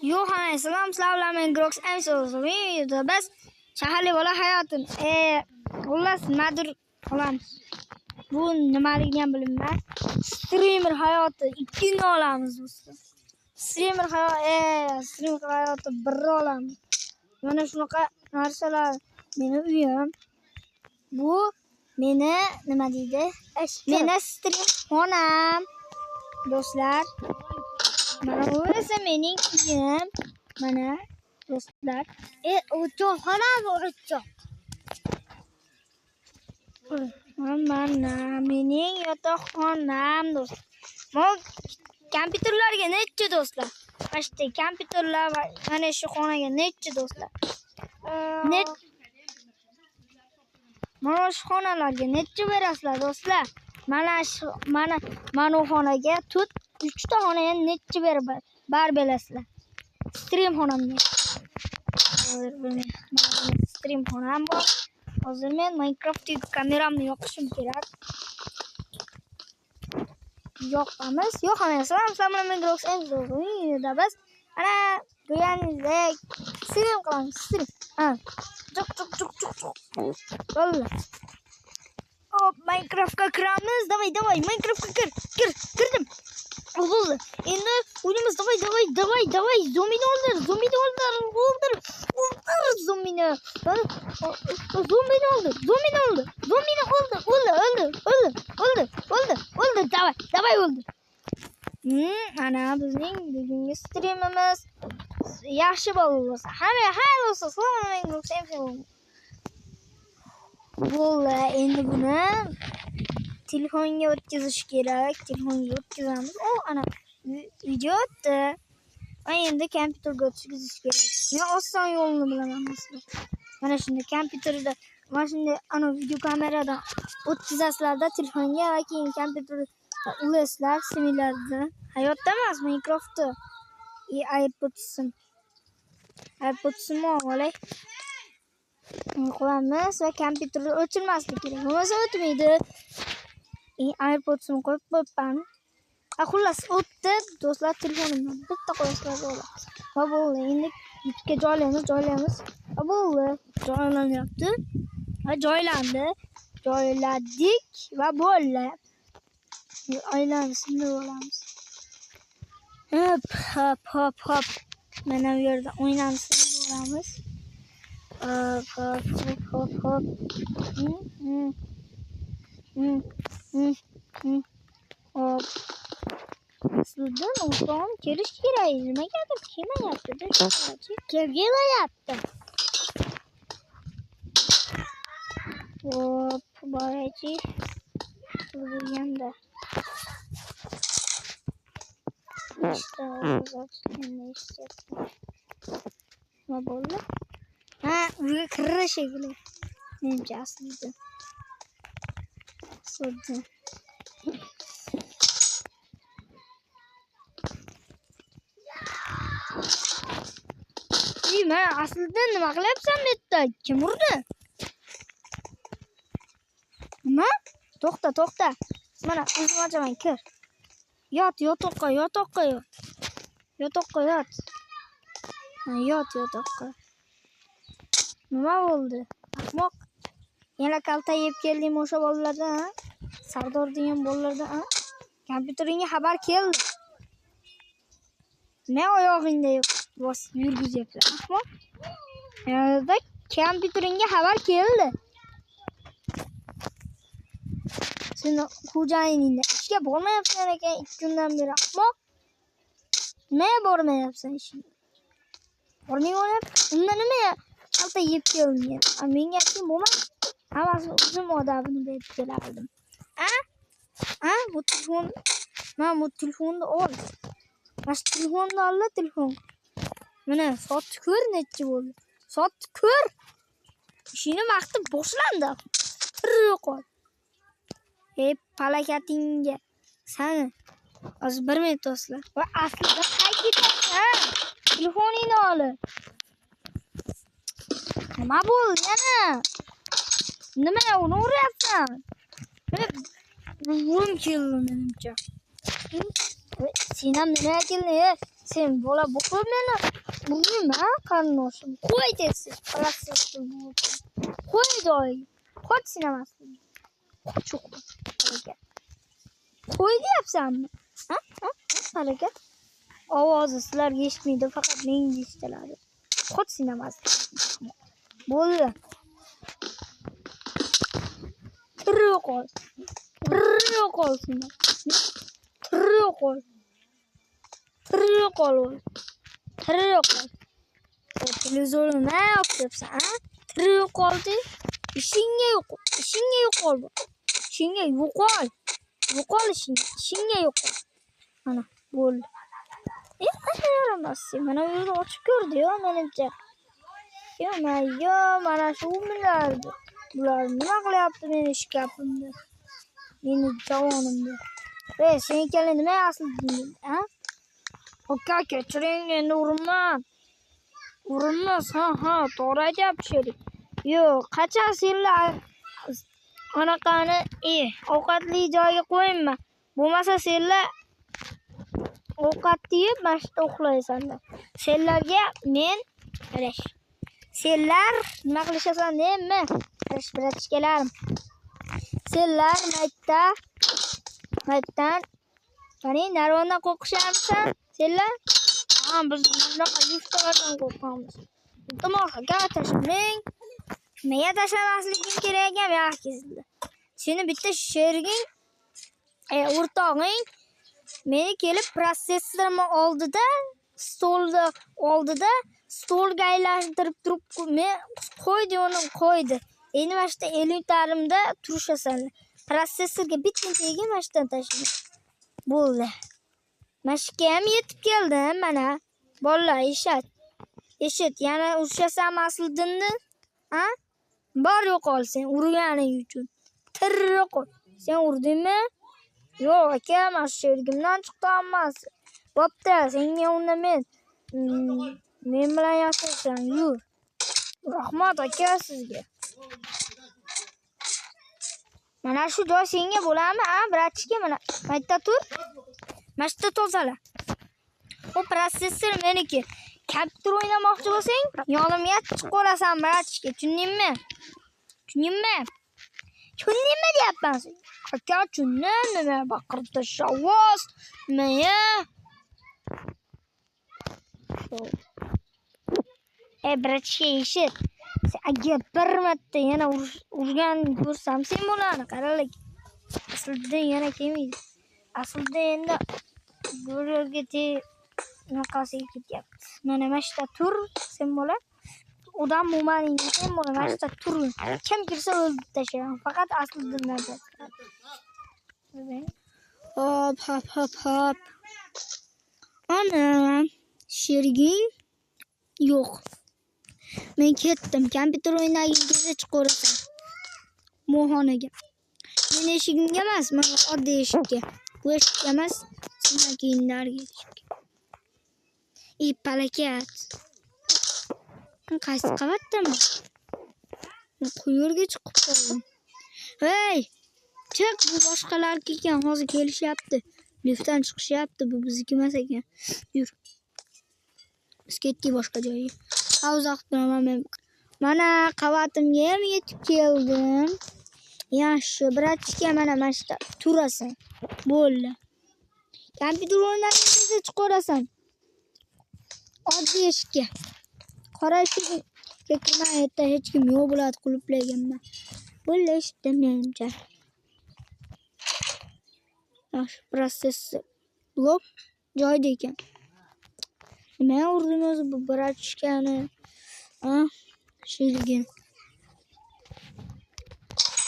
Yo hamma salom bilan men Grox MSO'mi bas shaharli bola hayotim. Xullas nimadir qilamiz. Bu nimaligini ham bilmayman. Streamer hayoti ikkinchi olamiz do'stlar. Streamer hayoti bir olamiz. Mana shunaqa narsalar meni uyim. Bu meni nima deydi? Meni stream xonam. Do'stlar, mana bu esa mening uyim. Mana do'stlar, o'choqxonam o'choq. Mana mening yotoqxonam do'stlar. Bu kompyuterlarga necha do'stlar? Mana shu kompyuterlar mana shu xonaga necha do'stlar? Mana shu xonalarga necha berasizlar do'stlar? Mana xonaga 3 ta xonaga necha bar belasizlar? Stream xonamga. Stream xonam bor. Hozir men Minecraft kameramni yoqishim kerak. Yoqamiz. Salom men Grox MSO'da bas. Ana ko'rganingizdek stream qilamiz. Stream. Bo'ldi. Hop, Minecraftga kiramiz. Davay, Minecraftga kirdim. Bo'ldi. Endi o'ynaymiz. Davay. Zombini o'ldir. Zombini o'ldir. Davay o'ldir. Ana bizning bugungi streamimiz yaxshi bo'lsa, hamma bo'lsa, salom alaykum. Bo'ldi, endi buni telefonga o'tkazish kerak. Telefonga o'tkazamiz. Ana video o'tdi. Endi kompyuterga o'tkazish kerak. Men oson yo'lini bilaman do'stlar. Mana shunday kompyuterda, mana shunday ana video kameradan o'tkazasizlarda telefonga va keyin kompyuterda ulasizlar similarda. Hayotda emas, Minecraftda. iPod'sim olay. Qo'yamiz va kompyuterni o'chirmaslik kerak. Bo'lmasa o'tmaydi. iPod'simni qo'yib qo'yibman. Xullas o'tdi do'stlar, telefonimni bitta qo'yasizlar bo'ladi. Va bo'ldi. Endi YouTube'ga joylaymiz. Va bo'ldi. Joylanyapti. Va joylandi. Joyladik va bo'ldi. Aylanamiz, shunday bo'lamiz. Hop. Mana bu yerda o'ynamiz, bo'lamiz. Hop. Hop. Sizdan o'zim kelish kerak. Nimagadir kelmayapti. Kelmayapti. Hop, borachi. Bo'lganda. Nima bo'ldi? Uyga kirish shekilli. Menimcha aslida. Men aslida nima qilyapsan bu yerda? Kim urdi? Nima? To'xta. Mana o'zim ochaman, kir. Yot, yotoqqa yot. Yotoqqa yot. Yotoqqa. Nima bo'ldi? Ahmoq. Yana kalta yeb keldim o'sha bolalardan, Sardor degan bolalardan, Kompyuteringga xabar keldi. Ne oyog'ingda bosib yurgizyapsan, ahmoq. Yana kompyuteringga xabar keldi. Seni xo'jayiningda ishga bormayapsan ekan 2 kundan beri, ahmoq. Nima bormayapsan ishga? Bormayapsan. Unda nima kalta yeb kelgan? Menga ayting, bo'lmadi. Hammasi o'zim odamini berib kelardim. Bu telefon, men bu telefonni ol. Mana telefonni ol, telefon. Mana sotib ko'r necha bo'ldi. Sotib ko'r. Ishini vaqti boshlandi. Qol. Palakatingga. Sani hozir 1 minut do'stlar. Va aslida qaytasan. Telefoningni ol. Nima bo'ldi yana? Nima uni uryapsan? Buvim keldi menimcha. Sen ham nima kelding? Sen bola bu meni bug'yma qarinoshim. Qo'y desiz. Plastik bu. Qo'y doy. Qoch sinamaslik. Qochuq. Harakat. Qo'y deyapsanmi? Ha? Harakat. Ovozi sizlarga eshitmaydi, faqat menga eshitiladi. Qoch sinamaslik. Bo'ldi. Tirik qol. Tirik qolsin. Tirik qol. Tirik qol. Tirik qol. Televizorni nima o'qiyapsan, ha? Tirik qoldi. Ishingga yo'q. Ishingga yo'qol. Ishingga yo'qol. Yo'qol ishingga yo'qol. Mana bo'ldi. Qanday yaramas? Mana bu yerni ochib ko'rdi-yu, menimcha. Mana shu bilardi. Bular nima qilyapti meni shkafimda? Meni javonimda. Sen kelin nima asilding, ha? Aka, kechiring, endi urinman. Urinmas, ha, to'g'ri aytyapti sherik. Yo'q, qachon senlar anaqani ovqatli joyga qo'yma. Bo'lmasa senlar ovqat yeb, mashta uxlaysanlar. Senlarga men senlar nima qilishasan deymi? Birachkalarim. Senlar maytdan qani narvondan qo'rqisharmisan? Senlar? Biz bunaqa yuftalardan qo'rqamiz. Tomoqqa tashlamang. Nega tashlamasligim kerak ekan, yaxshisi. Seni bitta sheriging, o'rtog'ing meni kelib protsessorni oldida stolga aylantirib turib, men qo'ydi, qo'ydi. Endi mana shu 50 tarimda turishasan. Protsessorga bitta tegib mana shundan tashla. Bo'ldi. Mashqa ham yetib keldim mana. Bolalar eshit, yana urishasanmi asldinni? Ha? Bor yo'qol sen urganing uchun. Tirik qol. Sen urdingmi? Yo'q, aka, mana shu yergimdan chiqdi hammasi. Bo'pti, senga unda men bilan yashaysan, yur. Rahmat aka sizga. Mana shu joy senga bo'ladimi? Ha, bratchika, mana maytda tur. Mashta tozala. O protsessor meniki. Kompyuter o'ynamoqchi bo'lsang, yonimga chiqib qolasan, bratchika, tushundingmi? Tushundingmi deyapman. Aka, tushundim, nima baqirib shovvoz, nima? Bratchika, eshit. Agar bir marta yana urgan ko'rsam, sen bo'lani qaralik. Aslida yana kelmaydi. Aslida endi bo'larga naqasiga ketyapti. Mana mashta tur, sen bo'la. Odam bo'lmading, sen bo'la mashta tur. Kim kirsa o'ldirib tashlayman. Faqat aslida nima. Hop. Ana, sheriging yo'q. Men ketdim. Kompyuter o'ynagingizga chiqaversan. Mo'xonaga. Men eshigimga emas, mana oddiy eshikka. Bu eshikka emas, sendan keyin narigi eshikka. Palakat. Qaysi qavatdami? Quyerga chiqib qoldim. Hey! Chiq, bu boshqalarga ekan, hozir kelishyapti. Liftdan chiqishyapti, bu bizniki emas ekan. Yur. Biz ketdik boshqa joyga. Uzoq turaman men. Mana qavatimga ham yetib keldim. Yaxshi, bratchika, mana mashta turasan. Bo'ldi. Kompyuter o'ynagingizga chiqaversan. Oddiy eshikka. Qora eshikka kirmay, yerda hech kim yo'q bo'ladi, qulflaganman. Bo'ldi, eshitdim menimcha. Yaxshi, protsessor blok joyda ekan. Nima urdim o'zi bu bratchikani? Sherigini.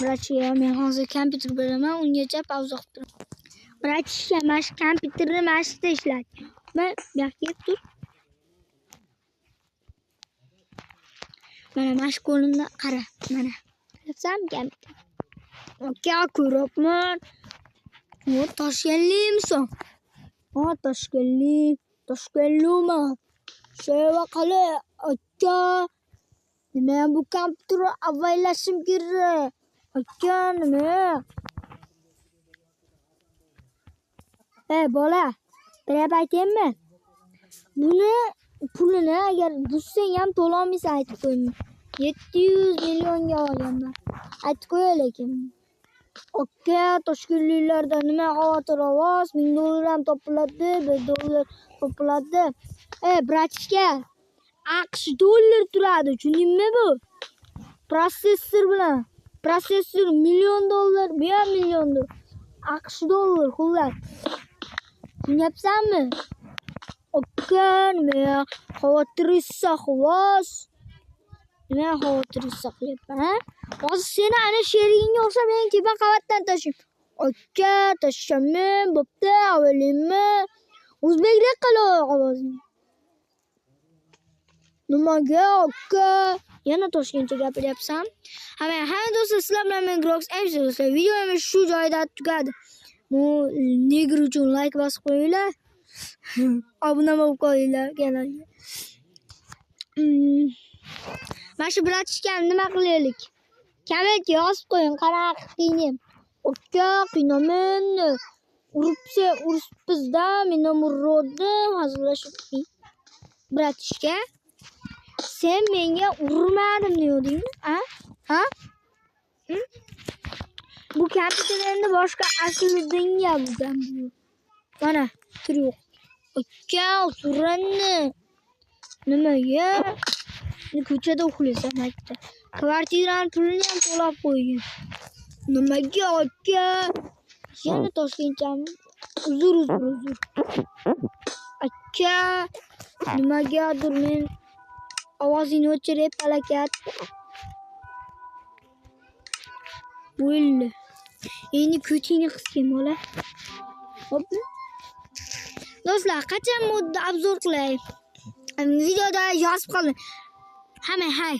Bratchika, men hozir kompyuter bilaman, ungacha pauza qilib turaman. Bratchika, mash kompyuterni mashqda ishlat. Men yo'q tur. Mana mash qo'limda qara, mana. Qarasam kompyuter. Aka, ko'ribman. O, Toshkentlimisan? Toshkentliman. Sheva qala, aka. Nima bu kompyuterni avaylashim kerak? Aka, nima? Bola, bir gap aytaymi? Buni pulini agar butsang ham to'la olmaysan, aytib qo'ying. 700 millionga olganman. Aytib qo'y lekin. Aka, toshkentliklarda nima xavotir ovoz, $1000 ham topiladi, $1 topiladi. Bratishka, AQSh dollar turadi, tushundingmi bu? Protsessor bilan. Protsessor $1,000,000, bu ham $1,000,000. AQSh dollar xullas. Tushunyapsanmi? Aka, nima xavotirissa xavoz. Nima xavotirissa qilyapman, ha? Hozir seni ana sherigingga o'xshab men tepa qavatdan tashlayman. Aka, tashlamayman, bo'pti, avalaymi? O'zbekdek qilib ovozing. Nimaga aka? Yana toshkentcha gapiryapsan? Hamma do'stlar, sizlar bilan men Grox MC do'stlar. Videomiz shu joyda tugadi. Bu negr uchun like bosib qo'yinglar. Obuna bo'lib qo'yinglar kanalga. Mana shu bratishkam nima qilaylik? Komment yozib qo'ying, qanaqa qiynim. Aka, qiynamen. Uribsiz-da, men ham urdim, hazillashib. Bratishka, sen menga urmadim deyordingmi? Ha? Bu kompyuter endi boshqa asliga bo'lgan bu. Mana, tur yo'q. Aka, suranni. Nimaga? Ko'chada uxlaysan aytdi. Kvartirani pulini ham to'lab qo'ygan. Nimaga aka? Yana toshkentchami? Uzr. Aka, nimagadir men ovozingni o'chirib halakat. Bo'ldi. Endi ko'chingni qisgan bola. Hop. Do'stlar, qachon modda obzor qilay? Videoda yozib qoling. Hamma hay.